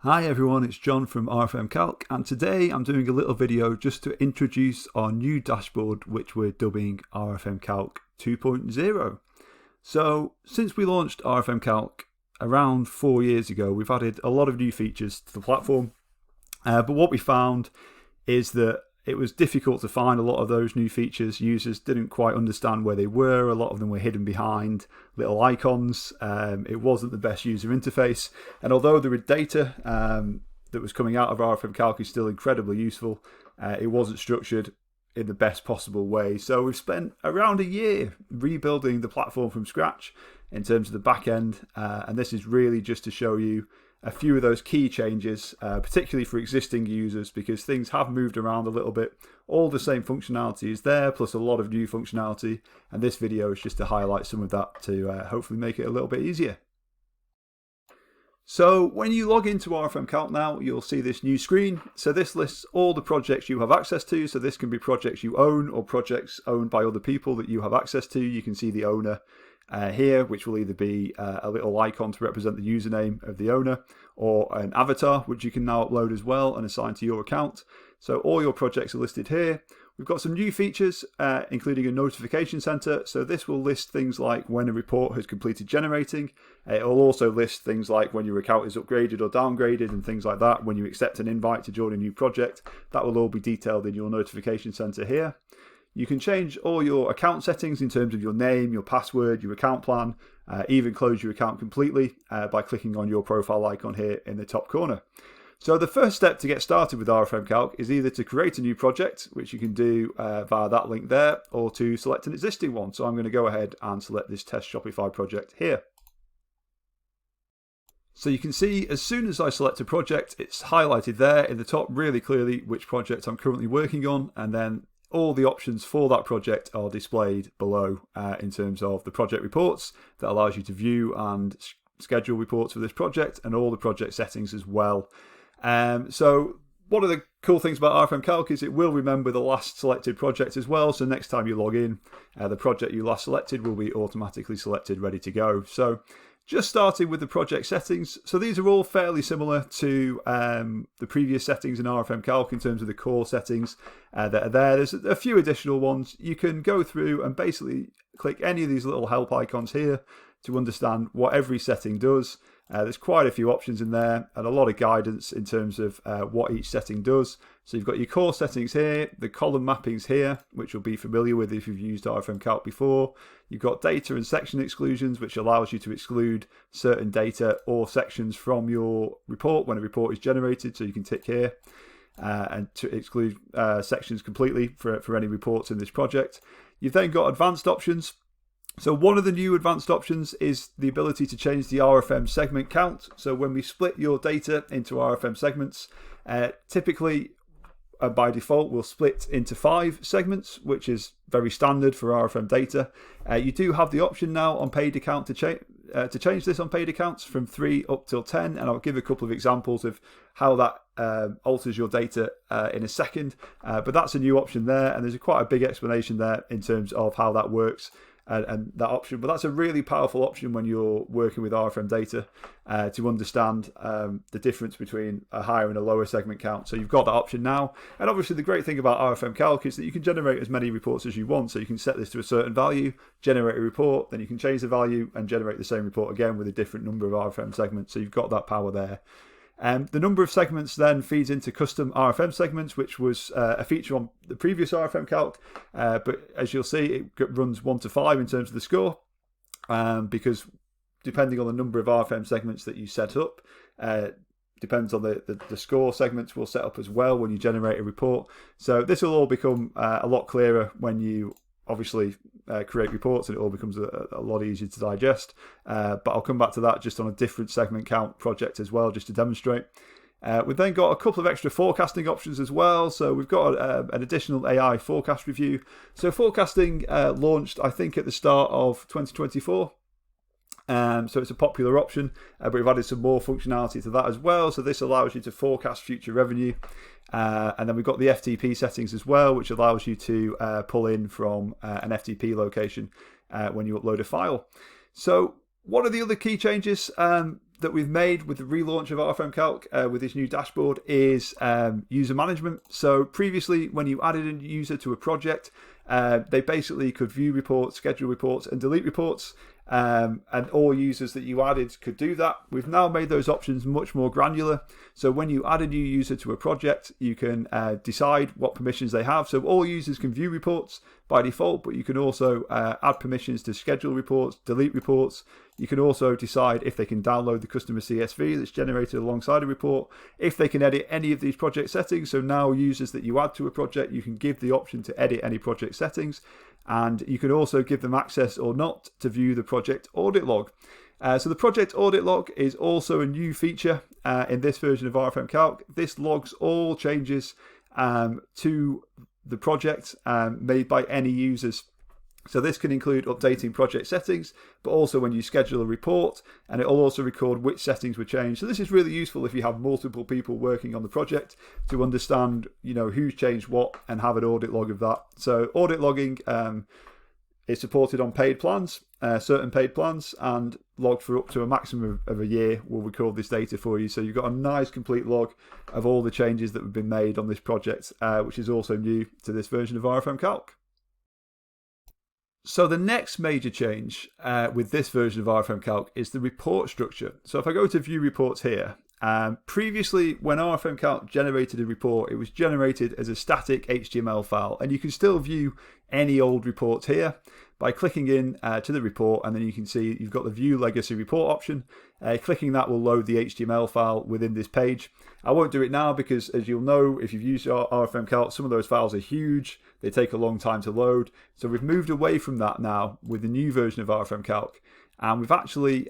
Hi everyone, it's John from RFM Calc, and today I'm doing a little video just to introduce our new dashboard, which we're dubbing RFM Calc 2.0. So since we launched RFM Calc around 4 years ago, we've added a lot of new features to the platform, but what we found is that it was difficult to find a lot of those new features. Users didn't quite understand where they were. A lot of them were hidden behind little icons. It wasn't the best user interface. And although the data that was coming out of RFM Calc is still incredibly useful, it wasn't structured in the best possible way. So we've spent around a year rebuilding the platform from scratch in terms of the back end. And this is really just to show you a few of those key changes, particularly for existing users, because things have moved around a little bit. All the same functionality is there, plus a lot of new functionality. And this video is just to highlight some of that to hopefully make it a little bit easier. So when you log into RFM Calc now, you'll see this new screen. So this lists all the projects you have access to. So this can be projects you own or projects owned by other people that you have access to. You can see the owner here, which will either be a little icon to represent the username of the owner or an avatar, which you can now upload as well and assign to your account. So all your projects are listed here. We've got some new features, including a notification center. So this will list things like when a report has completed generating. It will also list things like when your account is upgraded or downgraded and things like that. When you accept an invite to join a new project, that will all be detailed in your notification center here. You can change all your account settings in terms of your name, your password, your account plan, even close your account completely by clicking on your profile icon here in the top corner. So the first step to get started with RFM Calc is either to create a new project, which you can do via that link there, or to select an existing one. So I'm going to go ahead and select this test Shopify project here. So you can see as soon as I select a project, it's highlighted there in the top really clearly which project I'm currently working on, and then all the options for that project are displayed below in terms of the project reports that allows you to view and schedule reports for this project, and all the project settings as well. So one of the cool things about RFM Calc is it will remember the last selected project as well. So next time you log in, the project you last selected will be automatically selected, ready to go. So just starting with the project settings. So these are all fairly similar to the previous settings in RFM Calc in terms of the core settings that are there. There's a few additional ones. You can go through and basically click any of these little help icons here to understand what every setting does. There's quite a few options in there and a lot of guidance in terms of what each setting does. So you've got your core settings here, the column mappings here, which you'll be familiar with if you've used RFM Calc before. You've got data and section exclusions, which allows you to exclude certain data or sections from your report when a report is generated. So you can tick here and to exclude sections completely for any reports in this project. You've then got advanced options. So one of the new advanced options is the ability to change the RFM segment count. So when we split your data into RFM segments, typically by default we'll split into 5 segments, which is very standard for RFM data. You do have the option now on paid account to change this on paid accounts from 3 up till 10, and I'll give a couple of examples of how that alters your data in a second. But that's a new option there, and there's quite a big explanation there in terms of how that works. And that option, but that's a really powerful option when you're working with RFM data to understand the difference between a higher and a lower segment count. So you've got that option now, and obviously the great thing about RFM Calc is that you can generate as many reports as you want. So you can set this to a certain value, generate a report, then you can change the value and generate the same report again with a different number of RFM segments. So you've got that power there. The number of segments then feeds into custom RFM segments, which was a feature on the previous RFM Calc. But as you'll see, it runs 1 to 5 in terms of the score, because depending on the number of RFM segments that you set up, depends on the score segments we'll set up as well when you generate a report. So this will all become a lot clearer when you obviously create reports, and it all becomes a lot easier to digest. But I'll come back to that just on a different segment count project as well, just to demonstrate. We've then got a couple of extra forecasting options as well. So we've got an additional AI forecast review. So forecasting launched, I think, at the start of 2024. So it's a popular option, but we've added some more functionality to that as well. So this allows you to forecast future revenue. And then we've got the FTP settings as well, which allows you to pull in from an FTP location when you upload a file. So what are the other key changes? that we've made with the relaunch of RFM Calc with this new dashboard is user management. So previously, when you added a user to a project, they basically could view reports, schedule reports, and delete reports. And all users that you added could do that. We've now made those options much more granular. So when you add a new user to a project, you can decide what permissions they have. So all users can view reports by default, but you can also add permissions to schedule reports, delete reports. You can also decide if they can download the customer CSV that's generated alongside a report, if they can edit any of these project settings. So now users that you add to a project, you can give the option to edit any project settings. And you can also give them access or not to view the project audit log. So the project audit log is also a new feature in this version of RFM Calc. This logs all changes to the project made by any users. So this can include updating project settings, but also when you schedule a report, and it will also record which settings were changed. So this is really useful if you have multiple people working on the project to understand, who's changed what and have an audit log of that. So audit logging is supported on paid plans, certain paid plans, and logged for up to a maximum of a year will record this data for you. So you've got a nice complete log of all the changes that have been made on this project, which is also new to this version of RFM Calc. So the next major change with this version of RFM Calc is the report structure. So if I go to view reports here, previously when RFM Calc generated a report, it was generated as a static HTML file, and you can still view any old reports here by clicking in to the report, and then you can see you've got the view legacy report option. Clicking that will load the HTML file within this page. I won't do it now because, as you'll know, if you've used RFM Calc, some of those files are huge. They take a long time to load. So we've moved away from that now with the new version of RFM Calc, and we've actually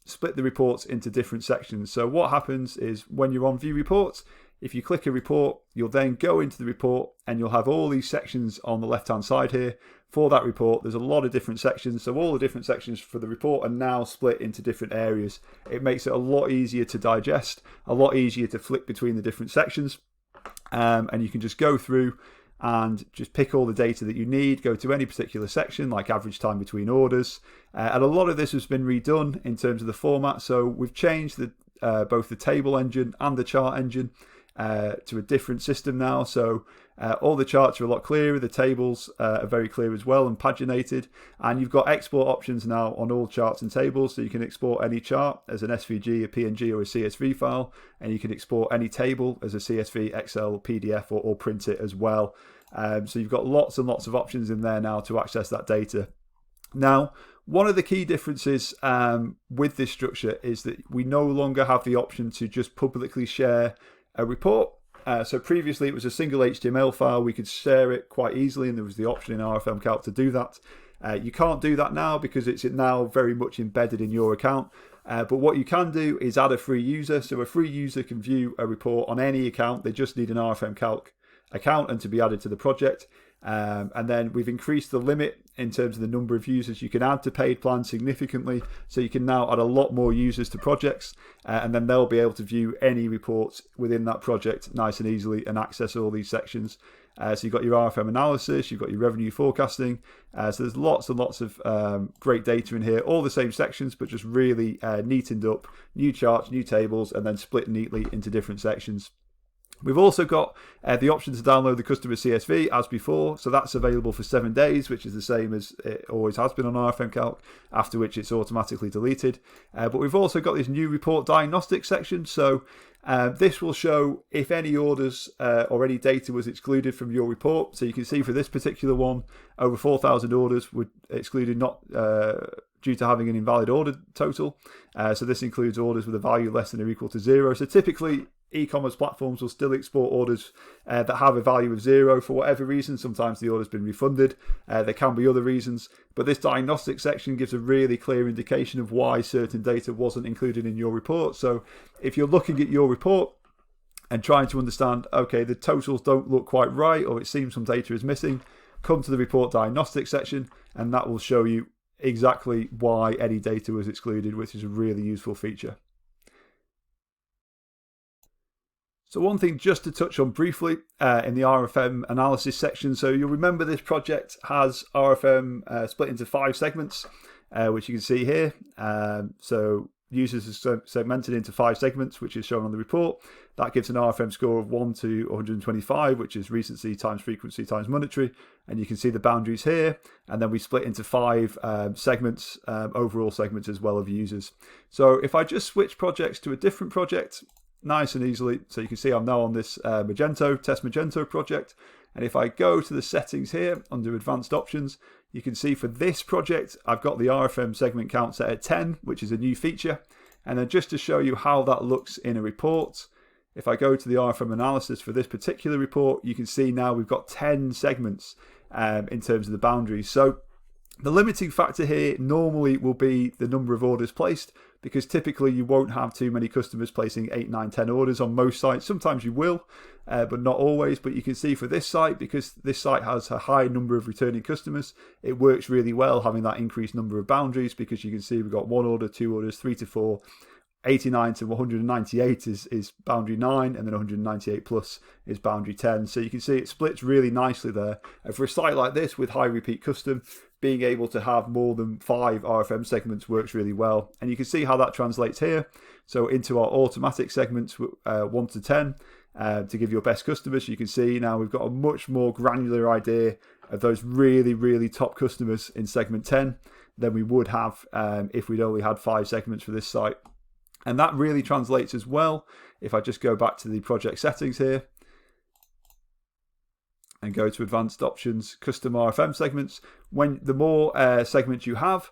split the reports into different sections. So what happens is when you're on view reports, if you click a report, you'll then go into the report and you'll have all these sections on the left-hand side here. For that report, there's a lot of different sections. So all the different sections for the report are now split into different areas. It makes it a lot easier to digest, a lot easier to flick between the different sections. And you can just go through and just pick all the data that you need, go to any particular section, like average time between orders. And a lot of this has been redone in terms of the format. So we've changed both the table engine and the chart engine to a different system now. So all the charts are a lot clearer, the tables are very clear as well and paginated, and you've got export options now on all charts and tables, so you can export any chart as an SVG, a PNG or a CSV file, and you can export any table as a CSV, Excel, PDF, or print it as well. So you've got lots and lots of options in there now to access that data. Now, one of the key differences with this structure is that we no longer have the option to just publicly share a report. So previously it was a single HTML file. We could share it quite easily, and there was the option in RFM Calc to do that. You can't do that now because it's now very much embedded in your account. But what you can do is add a free user. So a free user can view a report on any account. They just need an RFM Calc account and to be added to the project. And then we've increased the limit in terms of the number of users you can add to paid plans significantly. So you can now add a lot more users to projects, and then they'll be able to view any reports within that project nice and easily and access all these sections. So you've got your RFM analysis, you've got your revenue forecasting. So there's lots and lots of great data in here, all the same sections, but just really neatened up, new charts, new tables, and then split neatly into different sections. We've also got the option to download the customer CSV as before, so that's available for 7 days, which is the same as it always has been on RFM Calc, after which it's automatically deleted. But we've also got this new report diagnostic section, so this will show if any orders or any data was excluded from your report. So you can see for this particular one, over 4,000 orders were excluded not due to having an invalid order total. So this includes orders with a value less than or equal to 0. So typically, e-commerce platforms will still export orders that have a value of 0 for whatever reason. Sometimes the order's been refunded. There can be other reasons. But this diagnostic section gives a really clear indication of why certain data wasn't included in your report. So if you're looking at your report and trying to understand, okay, the totals don't look quite right, or it seems some data is missing, come to the report diagnostic section, and that will show you exactly why any data was excluded, which is a really useful feature. So one thing just to touch on briefly in the RFM analysis section. So you'll remember this project has RFM split into 5 segments, which you can see here. So users are segmented into 5 segments, which is shown on the report. That gives an RFM score of 1 to 125, which is recency times frequency times monetary. And you can see the boundaries here. And then we split into 5 segments, overall segments as well of users. So if I just switch projects to a different project, nice and easily. So you can see I'm now on this Test Magento project. And if I go to the settings here under advanced options, you can see for this project, I've got the RFM segment count set at 10, which is a new feature. And then just to show you how that looks in a report, if I go to the RFM analysis for this particular report, you can see now we've got 10 segments in terms of the boundaries. So the limiting factor here normally will be the number of orders placed, because typically you won't have too many customers placing 8, 9, 10 orders on most sites. Sometimes you will, but not always. But you can see for this site, because this site has a high number of returning customers, it works really well having that increased number of boundaries, because you can see we've got 1 order, 2 orders, 3 to 4, 89 to 198 is boundary 9, and then 198 plus is boundary 10. So you can see it splits really nicely there. And for a site like this with high repeat custom, being able to have more than 5 RFM segments works really well. And you can see how that translates here. So into our automatic segments, 1 to 10, to give your best customers. You can see now we've got a much more granular idea of those really, really top customers in segment 10 than we would have if we'd only had 5 segments for this site. And that really translates as well. If I just go back to the project settings here and go to advanced options, custom RFM segments, when the more segments you have,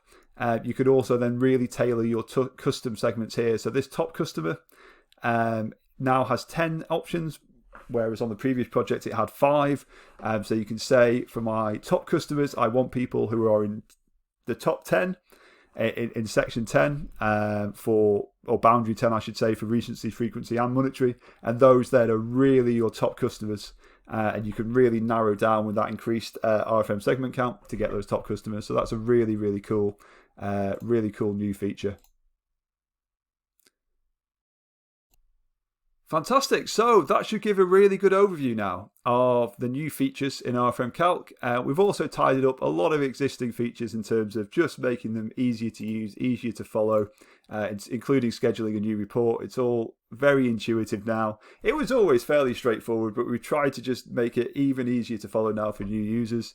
you could also then really tailor your custom segments here. So this top customer now has 10 options, whereas on the previous project it had 5. So you can say for my top customers, I want people who are in the top 10 in section 10 or boundary 10, I should say, for recency, frequency and monetary, and those that are really your top customers. And you can really narrow down with that increased RFM segment count to get those top customers. So that's a really, really cool new feature. Fantastic. So that should give a really good overview now of the new features in RFM Calc. We've also tidied up a lot of existing features in terms of just making them easier to use, easier to follow, including scheduling a new report. It's all very intuitive now. It was always fairly straightforward, but we tried to just make it even easier to follow now for new users.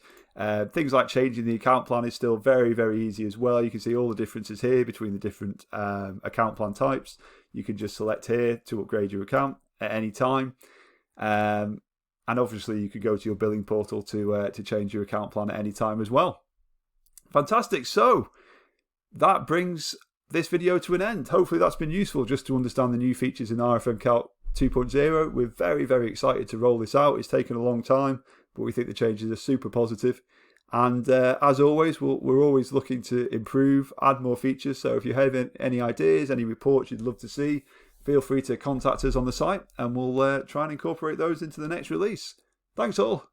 Things like changing the account plan is still very, very easy as well. You can see all the differences here between the different account plan types. You can just select here to upgrade your account at any time. And obviously you could go to your billing portal to change your account plan at any time as well. Fantastic. So that brings this video to an end. Hopefully that's been useful just to understand the new features in RFM Calc 2.0. We're very, very excited to roll this out. It's taken a long time, but we think the changes are super positive. And as always, we're always looking to improve, add more features. So if you have any ideas, any reports you'd love to see, feel free to contact us on the site and we'll try and incorporate those into the next release. Thanks all.